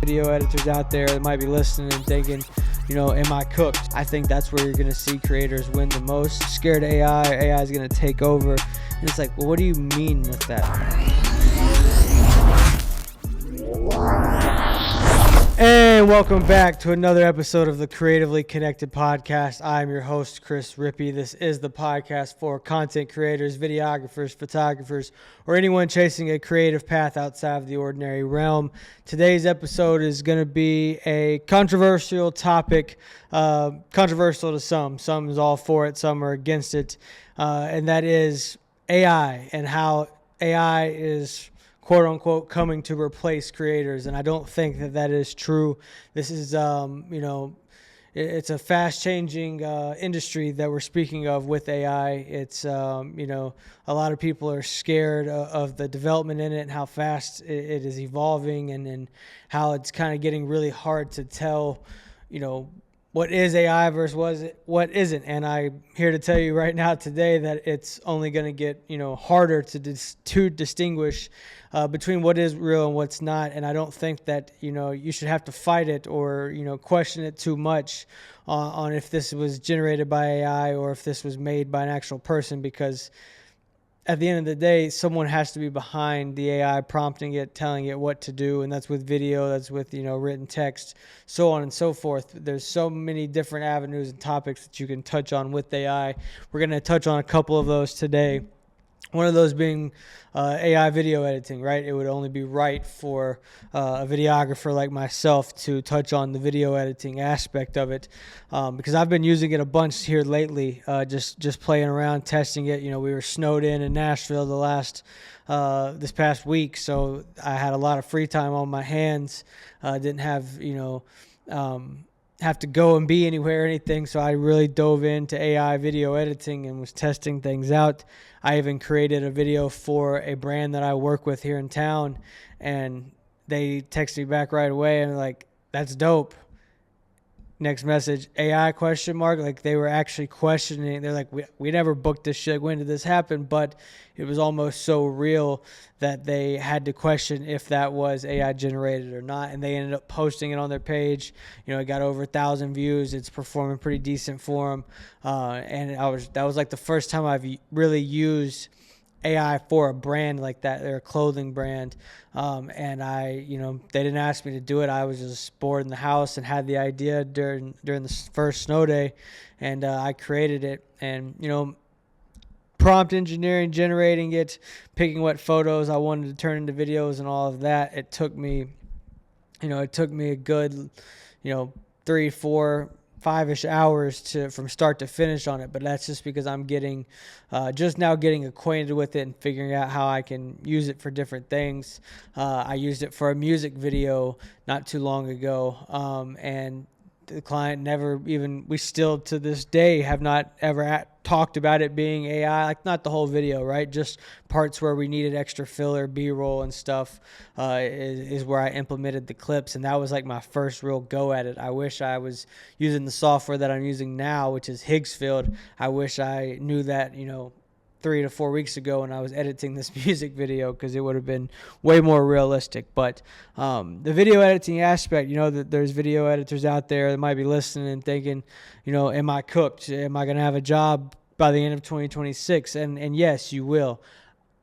video editors out there that might be listening and thinking, am I cooked? I think that's where you're going to see creators win the most. Scared of AI is going to take over. And it's like, well, what do you mean with that? And welcome back to another episode of the Creatively Connected Podcast. I'm your host, Chris Rippy. This is the podcast for content creators, videographers, photographers, or anyone chasing a creative path outside of the ordinary realm. Today's episode is going to be a controversial topic, controversial to some. Some is all for it, some are against it, and that is AI and how AI is quote unquote coming to replace creators. And I don't think that is true. This is, it's a fast changing industry that we're speaking of with AI. It's, a lot of people are scared of the development in it and how fast it is evolving and how it's kind of getting really hard to tell, what is AI versus what isn't. And I'm here to tell you right now today that it's only going to get, harder to distinguish between what is real and what's not. And I don't think that, you should have to fight it or, question it too much on if this was generated by AI or if this was made by an actual person, because at the end of the day, someone has to be behind the AI, prompting it, telling it what to do. And that's with video, that's with, written text, so on and so forth. There's so many different avenues and topics that you can touch on with AI. We're going to touch on a couple of those today. One of those being AI video editing, right? It would only be right for a videographer like myself to touch on the video editing aspect of it, because I've been using it a bunch here lately, just playing around, testing it. We were snowed in Nashville this past week, so I had a lot of free time on my hands. Didn't have, have to go and be anywhere or anything, so I really dove into AI video editing and was testing things out. I even created a video for a brand that I work with here in town, and they texted me back right away and like, that's dope. Next message, AI question mark. Like, they were actually questioning. They're like, we never booked this shit. When did this happen? But it was almost so real that they had to question if that was AI generated or not. And they ended up posting it on their page. It got over 1,000 views. It's performing pretty decent for them. And that was like the first time I've really used AI for a brand like that. They're a clothing brand. And they didn't ask me to do it. I was just bored in the house and had the idea during the first snow day. And I created it and, prompt engineering, generating it, picking what photos I wanted to turn into videos and all of that. It took me a good, 3, 4, 5-ish hours from start to finish on it. But that's just because I'm just now getting acquainted with it and figuring out how I can use it for different things. I used it for a music video not too long ago. And the client we still to this day have not ever talked about it being AI, like not the whole video, right? Just parts where we needed extra filler, B-roll and stuff is where I implemented the clips. And that was like my first real go at it. I wish I was using the software that I'm using now, which is Higgsfield. I wish I knew that, 3 to 4 weeks ago when I was editing this music video, because it would have been way more realistic. But the video editing aspect, that there's video editors out there that might be listening and thinking, am I cooked? Am I going to have a job by the end of 2026? And yes, you will.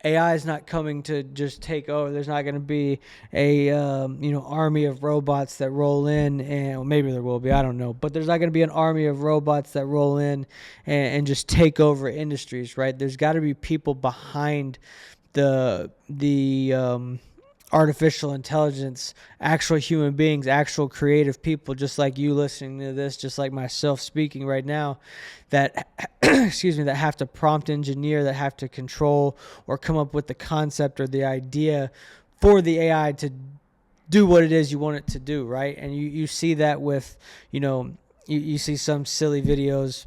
AI is not coming to just take over. There's not going to be a army of robots that roll in, and well, maybe there will be, I don't know, but there's not going to be an army of robots that roll in and just take over industries, right? There's got to be people behind the artificial intelligence, actual human beings, actual creative people, just like you listening to this, just like myself speaking right now, that that have to prompt engineer, that have to control or come up with the concept or the idea for the AI to do what it is you want it to do, right? And you see that with, you see some silly videos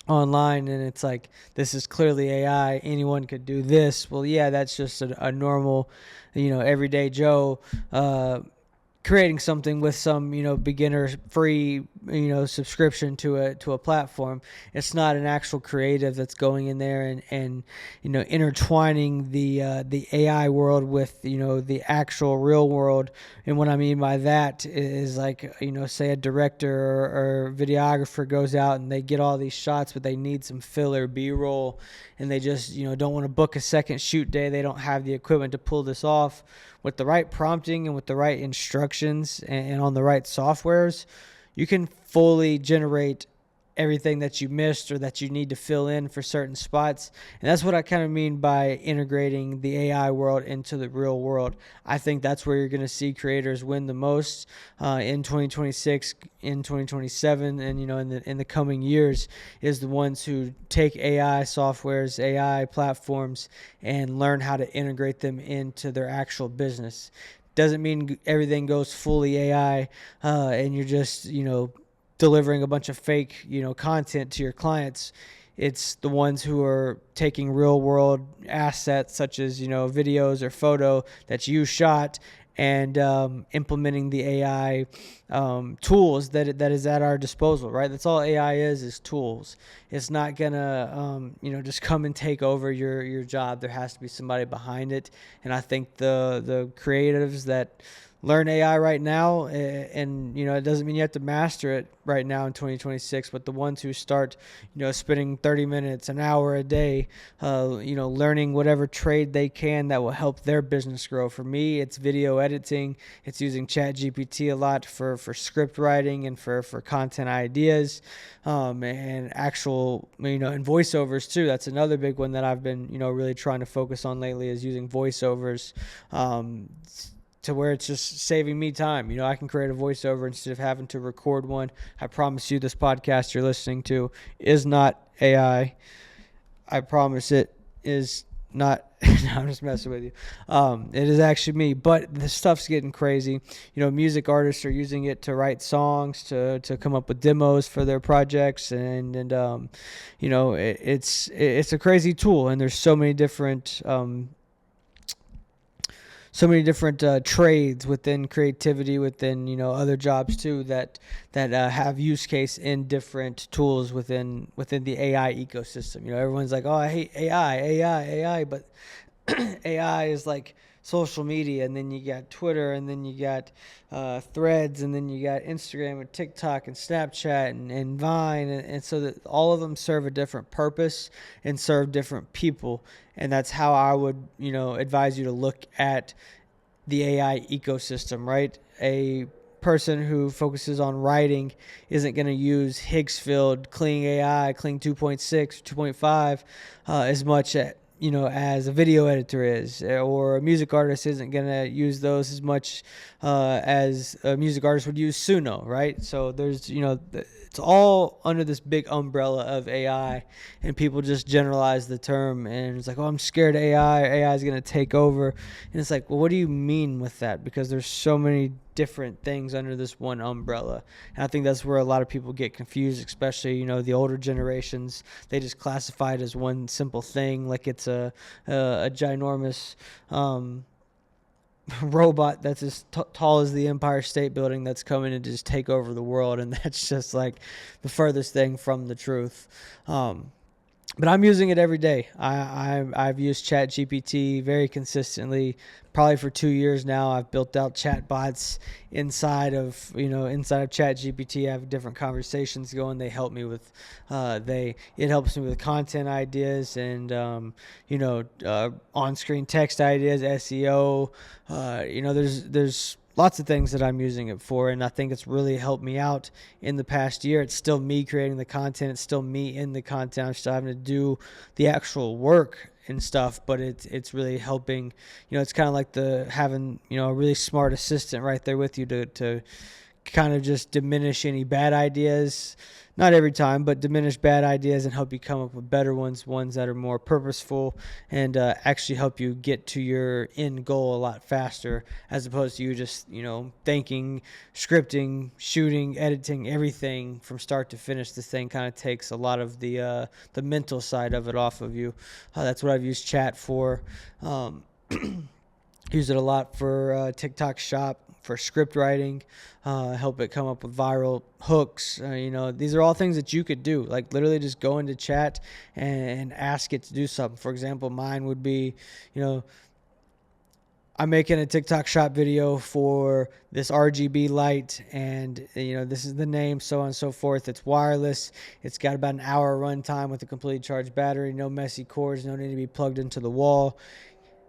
online and it's like, this is clearly AI, anyone could do this. Well, yeah, that's just a normal, everyday Joe creating something with some, beginner free, subscription to a platform. It's not an actual creative that's going in there and intertwining the AI world with, the actual real world. And what I mean by that is, like, say a director or videographer goes out and they get all these shots, but they need some filler B-roll, and they just, don't want to book a second shoot day. They don't have the equipment to pull this off. With the right prompting and with the right instructions and on the right softwares, you can fully generate everything that you missed or that you need to fill in for certain spots. And that's what I kind of mean by integrating the AI world into the real world. I think that's where you're going to see creators win the most in 2026, in 2027, and in the coming years, is the ones who take AI softwares, AI platforms, and learn how to integrate them into their actual business. Doesn't mean everything goes fully AI and you're just delivering a bunch of fake, content to your clients. It's the ones who are taking real world assets such as, videos or photo that you shot, and implementing the AI tools that is at our disposal, right? That's all AI is tools. It's not gonna, just come and take over your job. There has to be somebody behind it. And I think the creatives that learn AI right now, and it doesn't mean you have to master it right now in 2026, but the ones who start, spending 30 minutes, an hour a day, learning whatever trade they can that will help their business grow. For me, it's video editing. It's using ChatGPT a lot for script writing and for content ideas, and actual, and voiceovers too. That's another big one that I've been, really trying to focus on lately, is using voiceovers, to where it's just saving me time. I can create a voiceover instead of having to record one. I promise you, this podcast you're listening to is not AI. I promise it is not. I'm just messing with you. It is actually me, but the stuff's getting crazy. Music artists are using it to write songs, to come up with demos for their projects, and it's a crazy tool, and there's so many different trades within creativity, within other jobs too, that have use case in different tools within the AI ecosystem. Everyone's like, oh, I hate AI, but AI is like social media, and then you got Twitter, and then you got Threads, and then you got Instagram and TikTok and Snapchat and Vine, and so that all of them serve a different purpose and serve different people. And that's how I would advise you to look at the AI ecosystem, right? A person who focuses on writing isn't going to use Higgsfield, Kling AI, Kling 2.6, 2.5 as much as a video editor is, or a music artist isn't going to use those as much as a music artist would use Suno, right? So there's, it's all under this big umbrella of AI, and people just generalize the term, and it's like, oh, I'm scared AI is going to take over. And it's like, well, what do you mean with that? Because there's so many different things under this one umbrella. And I think that's where a lot of people get confused, especially, the older generations. They just classify it as one simple thing, like it's a ginormous robot that's as tall as the Empire State Building that's coming to just take over the world. And that's just like the furthest thing from the truth. But I'm using it every day. I've used ChatGPT very consistently, probably for 2 years now. I've built out chat bots inside of ChatGPT. I have different conversations going. They help me with, it helps me with content ideas and, on-screen text ideas, SEO. There's lots of things that I'm using it for, and I think it's really helped me out in the past year. It's still me creating the content. It's still me in the content. I'm still having to do the actual work and stuff, but it's really helping. It's kind of like having a really smart assistant right there with you to kind of just diminish any bad ideas. Not every time, but diminish bad ideas and help you come up with better ones that are more purposeful, and actually help you get to your end goal a lot faster, as opposed to you just, thinking, scripting, shooting, editing, everything from start to finish. This thing kind of takes a lot of the mental side of it off of you. That's what I've used chat for. Use it a lot for TikTok Shop, for script writing, help it come up with viral hooks. These are all things that you could do. Like literally just go into chat and ask it to do something. For example, mine would be, I'm making a TikTok shop video for this RGB light, and this is the name, so on and so forth. It's wireless. It's got about an hour runtime with a completely charged battery. No messy cords. No need to be plugged into the wall.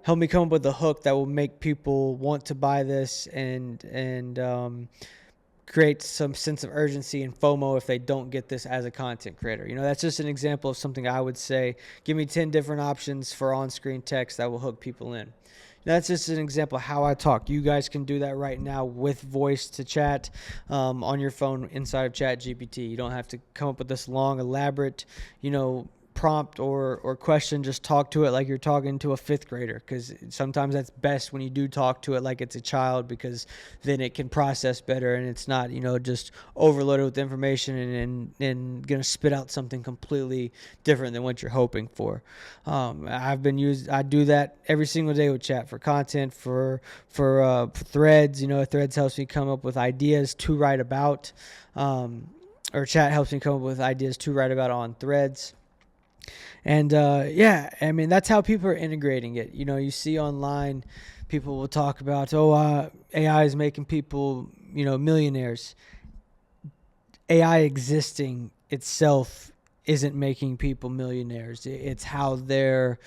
Help me come up with a hook that will make people want to buy this and create some sense of urgency and FOMO if they don't get this as a content creator. That's just an example of something I would say. Give me 10 different options for on-screen text that will hook people in. That's just an example of how I talk. You guys can do that right now with voice to chat on your phone inside of ChatGPT. You don't have to come up with this long, elaborate, prompt or question. Just talk to it like you're talking to a fifth grader, because sometimes that's best when you do talk to it like it's a child, because then it can process better and it's not just overloaded with information and gonna spit out something completely different than what you're hoping for. I do that every single day with chat for content, for threads. Threads helps me come up with ideas to write about, or chat helps me come up with ideas to write about on threads. And that's how people are integrating it. You see online, people will talk about, AI is making people, millionaires. AI existing itself isn't making people millionaires. It's how they're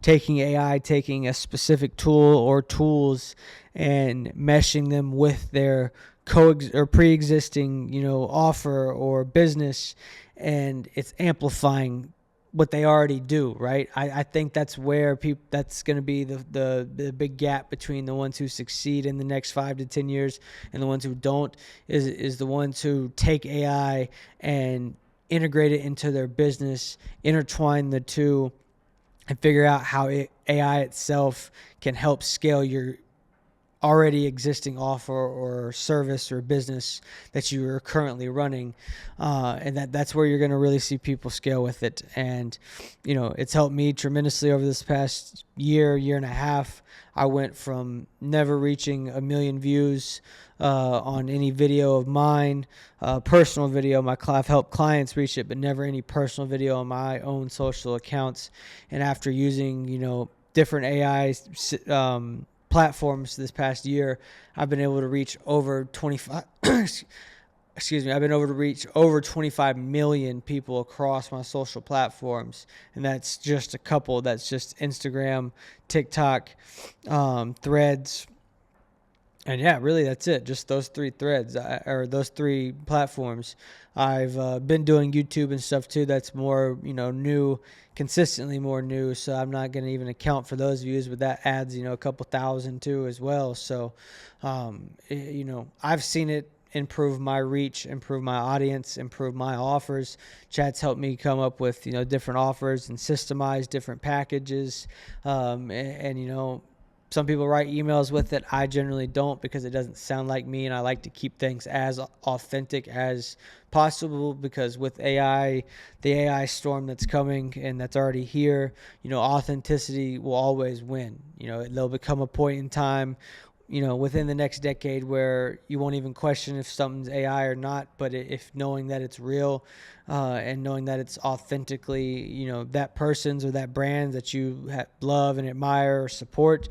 taking AI, taking a specific tool or tools and meshing them with their pre-existing, offer or business, and it's amplifying what they already do, right? I think that's where that's going to be the big gap between the ones who succeed in the next 5 to 10 years and the ones who don't, is the ones who take AI and integrate it into their business, intertwine the two, and figure out how AI itself can help scale your already existing offer or service or business that you are currently running, and that's where you're going to really see people scale with it. And it's helped me tremendously over this past year and a half. I went from never reaching 1 million views on any video of mine, personal video. I've helped clients reach it, but never any personal video on my own social accounts. And after using different AI platforms this past year, I've been able to reach over 25 I've been able to reach over 25 million people across my social platforms, and that's just a couple. That's just Instagram, TikTok, Threads, and really that's it. Just those 3 threads, or those 3 platforms. I've been doing YouTube and stuff too. That's more new, consistently more new. So I'm not going to even account for those views, but that adds a couple thousand too as well. So I've seen it improve my reach, improve my audience, improve my offers. Chat's helped me come up with different offers and systemize different packages, and some people write emails with it. I generally don't, because it doesn't sound like me, and I like to keep things as authentic as possible, because with AI, the AI storm that's coming and that's already here, authenticity will always win. There'll become a point in time within the next decade where you won't even question if something's AI or not, but if knowing that it's real, and knowing that it's authentically, that person's or that brand that you love and admire or support,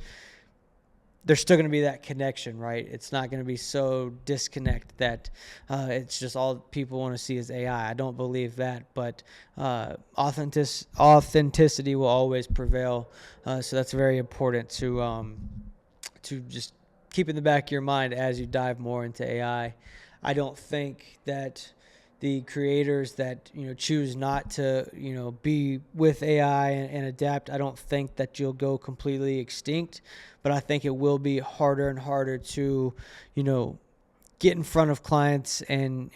there's still going to be that connection, right? It's not going to be so disconnect that it's just all people want to see is AI. I don't believe that, but authenticity will always prevail. So that's very important to just keep in the back of your mind as you dive more into AI. I don't think that the creators that choose not to be with AI and adapt, I don't think that you'll go completely extinct, but I think it will be harder and harder to get in front of clients and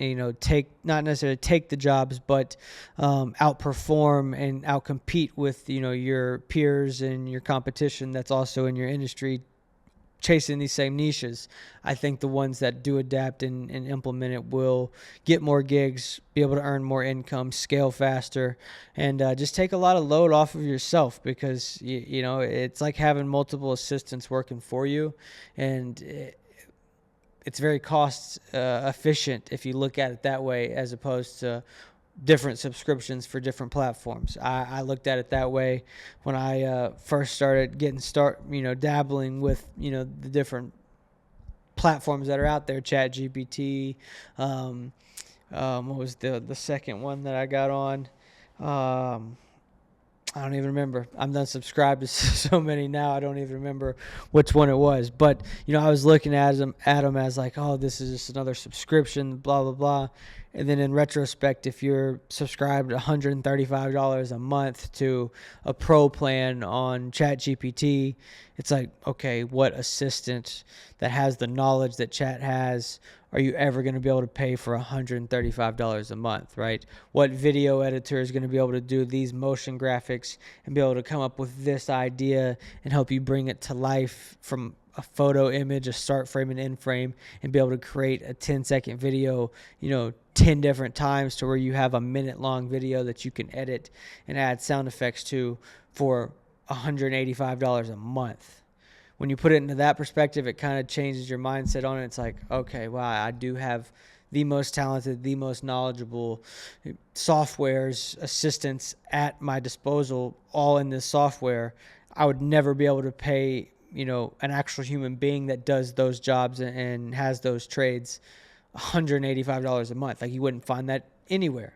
not necessarily take the jobs, but outperform and outcompete with your peers and your competition that's also in your industry, chasing these same niches. I think the ones that do adapt and implement it will get more gigs, be able to earn more income, scale faster, and just take a lot of load off of yourself, because it's like having multiple assistants working for you, and it's very cost efficient if you look at it that way, as opposed to different subscriptions for different platforms. I looked at it that way when I first started dabbling with, the different platforms that are out there, Chat GPT. What was the second one that I got on? I don't even remember. I'm done subscribed to so many now. I don't even remember which one it was. But, I was looking at them as like, oh, this is just another subscription, blah, blah, blah. And then in retrospect, if you're subscribed $135 a month to a pro plan on ChatGPT, it's like, okay, what assistant that has the knowledge that Chat has are you ever going to be able to pay for $135 a month, right? What video editor is going to be able to do these motion graphics and be able to come up with this idea and help you bring it to life from a photo image, a start frame and end frame, and be able to create a 10-second video, 10 different times to where you have a minute-long video that you can edit and add sound effects to for $185 a month. When you put it into that perspective, it kind of changes your mindset on it. It's like, okay, wow, I do have the most talented, the most knowledgeable softwares, assistants at my disposal, all in this software. I would never be able to pay, an actual human being that does those jobs and has those trades $185 a month. Like, you wouldn't find that anywhere.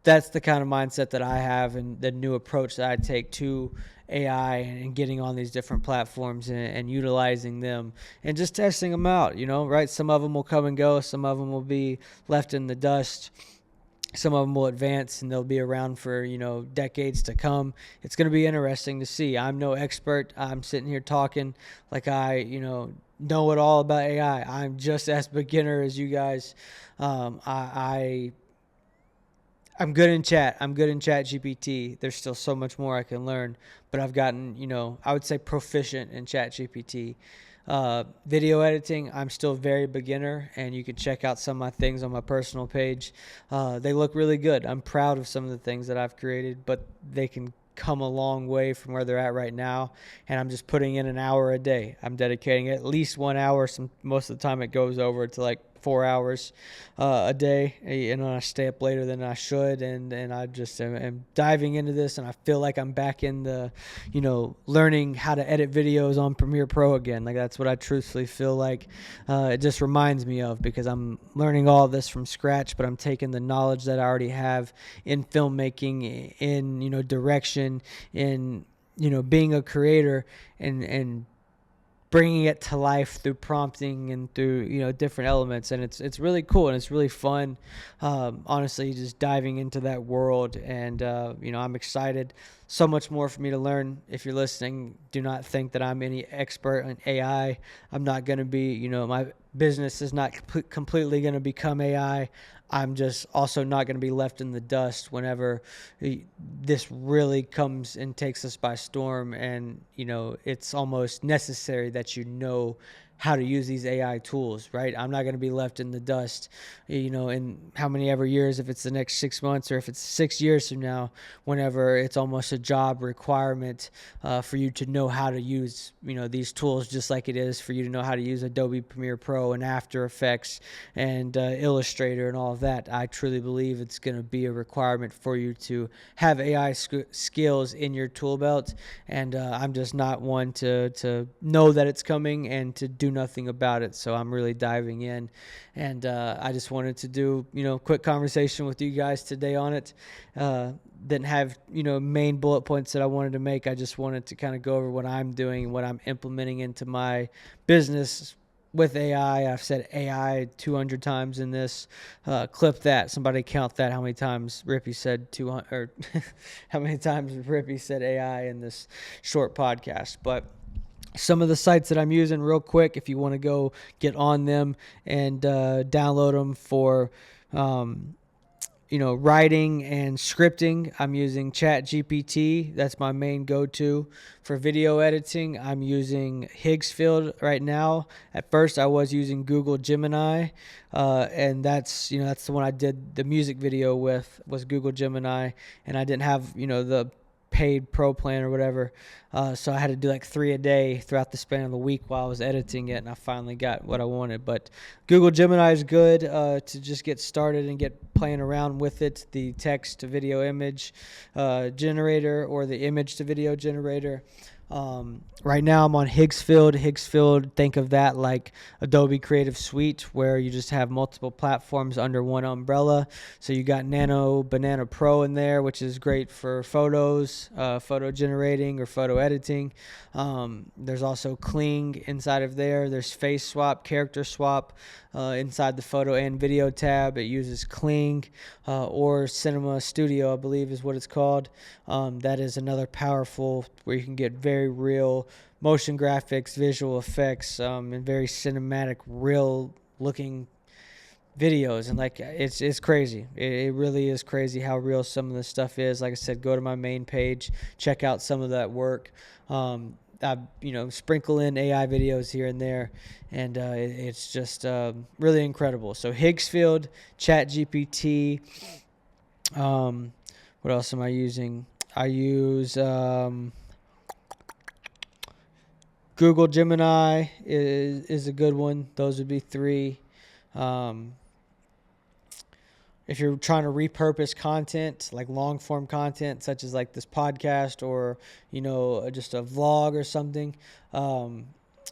That's the kind of mindset that I have, and the new approach that I take to AI and getting on these different platforms and utilizing them and just testing them out, right? Some of them will come and go. Some of them will be left in the dust. Some of them will advance and they'll be around for, decades to come. It's going to be interesting to see. I'm no expert. I'm sitting here talking like I, know it all about AI. I'm just as beginner as you guys. I'm good in chat. I'm good in Chat GPT. There's still so much more I can learn, but I've gotten, I would say proficient in Chat GPT. Video editing, I'm still very beginner, and you can check out some of my things on my personal page. They look really good. I'm proud of some of the things that I've created, but they can come a long way from where they're at right now, and I'm just putting in an hour a day. I'm dedicating at least 1 hour. Most of the time it goes over to like 4 hours a day, and I stay up later than I should, and I just am diving into this, and I feel like I'm back in the, learning how to edit videos on Premiere Pro again. Like, that's what I truthfully feel like it just reminds me of, because I'm learning all of this from scratch, but I'm taking the knowledge that I already have in filmmaking, in direction, in being a creator, and bringing it to life through prompting and through different elements, and it's really cool and it's really fun. Honestly, just diving into that world, and I'm excited. So much more for me to learn. If you're listening, do not think that I'm any expert in AI. I'm not going to be. My business is not completely going to become AI. I'm just also not going to be left in the dust whenever this really comes and takes us by storm. And, it's almost necessary that how to use these AI tools, right? I'm not going to be left in the dust, in how many ever years, if it's the next 6 months or if it's 6 years from now, whenever it's almost a job requirement for you to know how to use, these tools, just like it is for you to know how to use Adobe Premiere Pro and After Effects and Illustrator and all of that. I truly believe it's going to be a requirement for you to have AI skills in your tool belt, and I'm just not one to know that it's coming and to do nothing about it. So I'm really diving in, and I just wanted to do quick conversation with you guys today on it. Didn't have main bullet points that I wanted to make. I just wanted to kind of go over what I'm doing and what I'm implementing into my business with AI. I've said AI 200 times in this. Clip that. Somebody count that. How many times Rippy said 200, or how many times Rippy said AI in this short podcast. But some of the sites that I'm using real quick, if you want to go get on them and download them for, writing and scripting, I'm using ChatGPT. That's my main go-to. For video editing, I'm using Higgsfield right now. At first, I was using Google Gemini, and that's the one I did the music video with, was Google Gemini, and I didn't have the paid pro plan or whatever. So I had to do like 3 a day throughout the span of the week while I was editing it, and I finally got what I wanted. But Google Gemini is good to just get started and get playing around with it. The text to video image generator, or the image to video generator. Right now I'm on Higgsfield, think of that like Adobe Creative Suite, where you just have multiple platforms under one umbrella. So you got Nano Banana Pro in there, which is great for photos, photo generating or photo editing. There's also Kling inside of there. There's Face Swap, Character Swap inside the photo and video tab. It uses Kling or Cinema Studio, I believe is what it's called. That is another powerful, where you can get very real motion graphics, visual effects, and very cinematic, real looking videos. And like, it's crazy. It really is crazy how real some of this stuff is. Like I said, go to my main page, check out some of that work. I sprinkle in AI videos here and there, and it's just really incredible. So Higgsfield, ChatGPT. What else am I using? I use Google Gemini is a good one. Those would be 3. If you're trying to repurpose content, like long form content, such as like this podcast, or, just a vlog or something,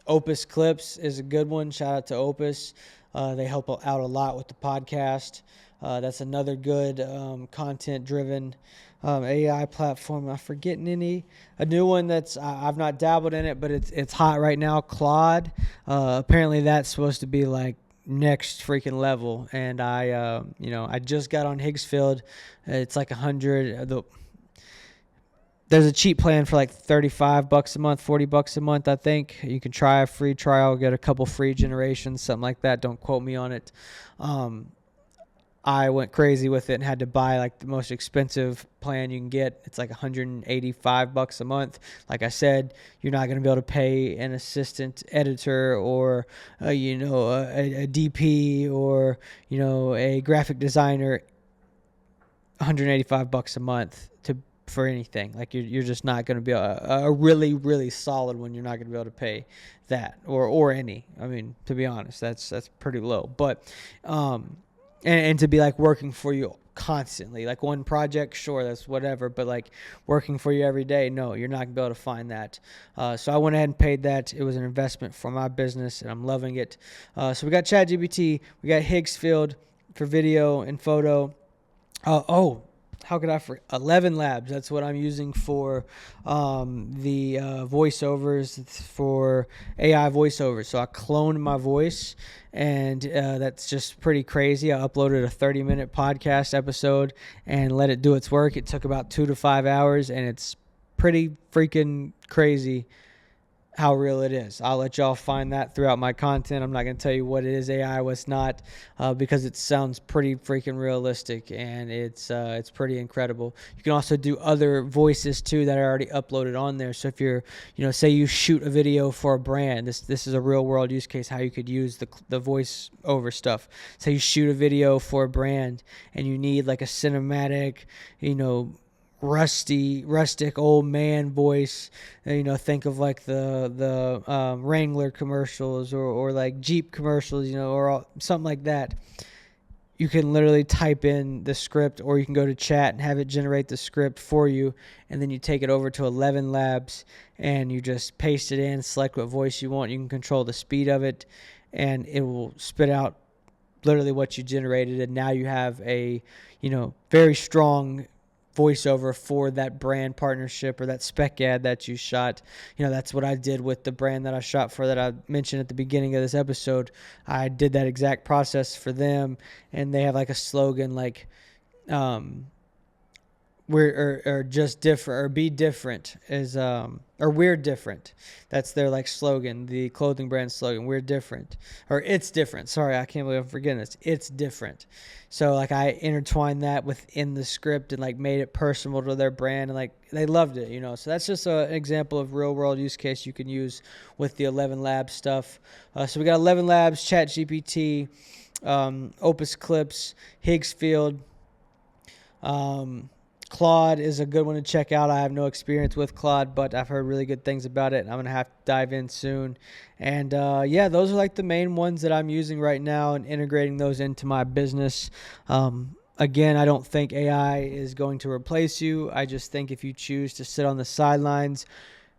Opus Clips is a good one. Shout out to Opus. They help out a lot with the podcast. That's another good content driven AI platform. Am I forgetting any? A new one that's I've not dabbled in it, but it's hot right now. Claude. Apparently that's supposed to be like next freaking level, and I just got on Higgsfield. It's like 100. There's a cheap plan for like $35 a month, $40 a month. I think you can try a free trial, get a couple free generations, something like that. Don't quote me on it. I went crazy with it and had to buy like the most expensive plan you can get. It's like $185 a month. Like I said, you're not going to be able to pay an assistant editor, or a DP, or a graphic designer $185 a month for anything. Like you're just not going to be a really, really solid one. You're not going to be able to pay that or any. I mean, to be honest, that's pretty low. But and to be like working for you constantly, like one project, sure, that's whatever, but like working for you every day, no, you're not gonna be able to find that. So I went ahead and paid that. It was an investment for my business, and I'm loving it. So we got ChatGPT, we got Higgsfield for video and photo. How could I forget? 11 Labs. That's what I'm using for the voiceovers, for AI voiceovers. So I cloned my voice, and that's just pretty crazy. I uploaded a 30-minute podcast episode and let it do its work. It took about 2 to 5 hours, and it's pretty freaking crazy how real it is. I'll let y'all find that throughout my content. I'm not going to tell you what it is AI, what's not, because it sounds pretty freaking realistic, and it's pretty incredible. You can also do other voices too that are already uploaded on there. So if you're, say you shoot a video for a brand, this is a real world use case how you could use the voice over stuff. So you shoot a video for a brand and you need like a cinematic, rustic old man voice. Think of like the Wrangler commercials, or like Jeep commercials, or something like that. You can literally type in the script, or you can go to chat and have it generate the script for you, and then you take it over to 11 Labs and you just paste it in, select what voice you want. You can control the speed of it, and it will spit out literally what you generated, and now you have a very strong voiceover for that brand partnership or that spec ad that you shot. That's what I did with the brand that I shot for, that I mentioned at the beginning of this episode. I did that exact process for them, and they have like a slogan like we're just different, or be different, is or we're different. That's their like slogan, the clothing brand slogan. We're different, or it's different. Sorry, I can't believe I'm forgetting this. It's different. So like I intertwined that within the script and like made it personal to their brand, and like they loved it, So that's just an example of real world use case you can use with the 11 Labs stuff. So we got 11 Labs, ChatGPT, Opus Clips, Higgsfield. Claude is a good one to check out. I have no experience with Claude, but I've heard really good things about it. I'm going to have to dive in soon. And yeah, those are like the main ones that I'm using right now and integrating those into my business. Again, I don't think AI is going to replace you. I just think if you choose to sit on the sidelines,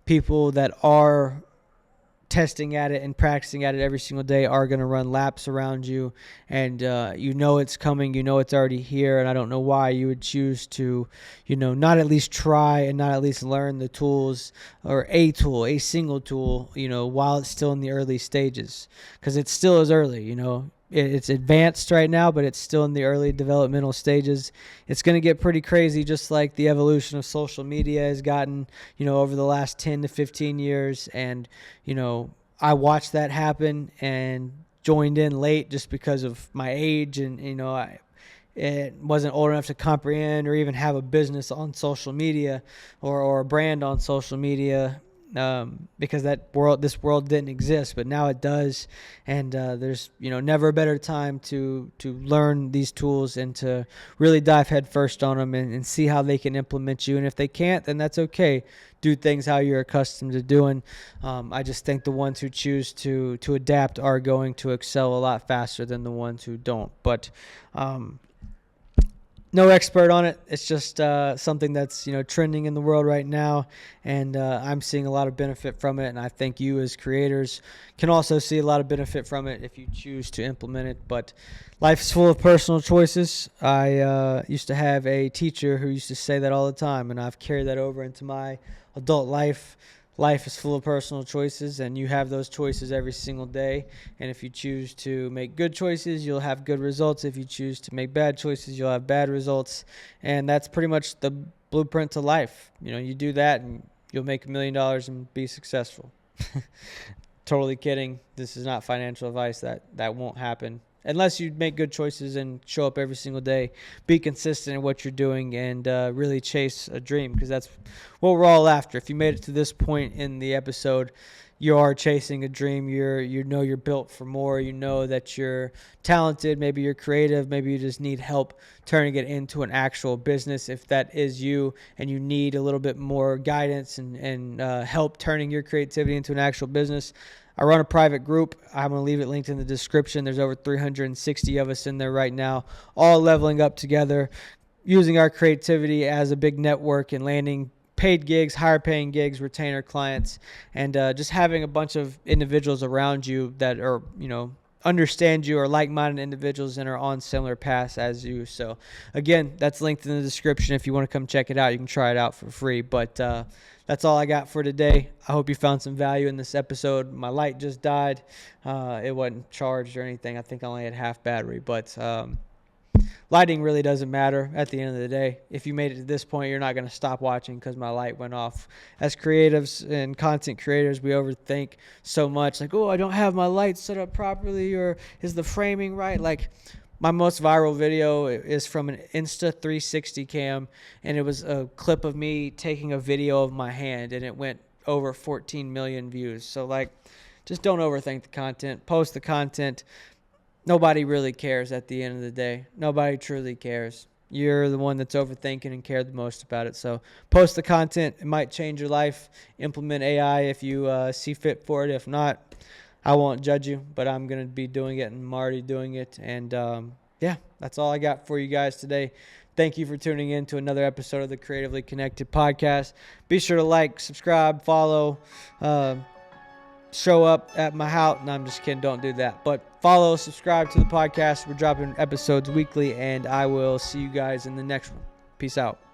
people that are testing at it and practicing at it every single day are going to run laps around you, and you know it's coming, you know it's already here, and I don't know why you would choose to, not at least try and not at least learn the tools, or a single tool, while it's still in the early stages, because it still is early. It's advanced right now, but it's still in the early developmental stages. It's going to get pretty crazy, just like the evolution of social media has gotten, over the last 10 to 15 years. And, I watched that happen and joined in late just because of my age. And, it wasn't old enough to comprehend or even have a business on social media or a brand on social media. Because this world didn't exist, but now it does, and there's never a better time to learn these tools and to really dive headfirst on them and see how they can implement you. And if they can't, then that's okay. Do things how you're accustomed to doing. I just think the ones who choose to adapt are going to excel a lot faster than the ones who don't. But no expert on it. It's just something that's trending in the world right now, and I'm seeing a lot of benefit from it. And I think you as creators can also see a lot of benefit from it if you choose to implement it. But life's full of personal choices. I used to have a teacher who used to say that all the time, and I've carried that over into my adult life. Life is full of personal choices, and you have those choices every single day. And if you choose to make good choices, you'll have good results. If you choose to make bad choices, you'll have bad results. And that's pretty much the blueprint to life. You do that and you'll make $1 million and be successful. Totally kidding. This is not financial advice. That won't happen. Unless you make good choices and show up every single day, be consistent in what you're doing, and really chase a dream, because that's what we're all after. If you made it to this point in the episode, you are chasing a dream. You're built for more. You know that you're talented. Maybe you're creative. Maybe you just need help turning it into an actual business. If that is you and you need a little bit more guidance and help turning your creativity into an actual business, I run a private group. I'm going to leave it linked in the description. There's over 360 of us in there right now, all leveling up together, using our creativity as a big network and landing paid gigs, higher paying gigs, retainer clients, and just having a bunch of individuals around you that are, understand you, are like-minded individuals and are on similar paths as you. So again, that's linked in the description. If you want to come check it out, you can try it out for free. But that's all I got for today. I hope you found some value in this episode. My light just died. It wasn't charged or anything. I think I only had half battery, but lighting really doesn't matter at the end of the day. If you made it to this point, you're not going to stop watching because my light went off. As creatives and content creators, we overthink so much. Like, oh, I don't have my light set up properly, or is the framing right? Like, my most viral video is from an Insta 360 cam, and it was a clip of me taking a video of my hand, and it went over 14 million views. So, just don't overthink the content. Post the content. Nobody really cares at the end of the day. Nobody truly cares. You're the one that's overthinking and care the most about it. So post the content. It might change your life. Implement AI if you see fit for it. If not, I won't judge you, but I'm going to be doing it, and I'm already doing it. And yeah, that's all I got for you guys today. Thank you for tuning in to another episode of the Creatively Connected podcast. Be sure to like, subscribe, follow, show up at my house. No, I'm just kidding. Don't do that. But follow, subscribe to the podcast. We're dropping episodes weekly, and I will see you guys in the next one. Peace out.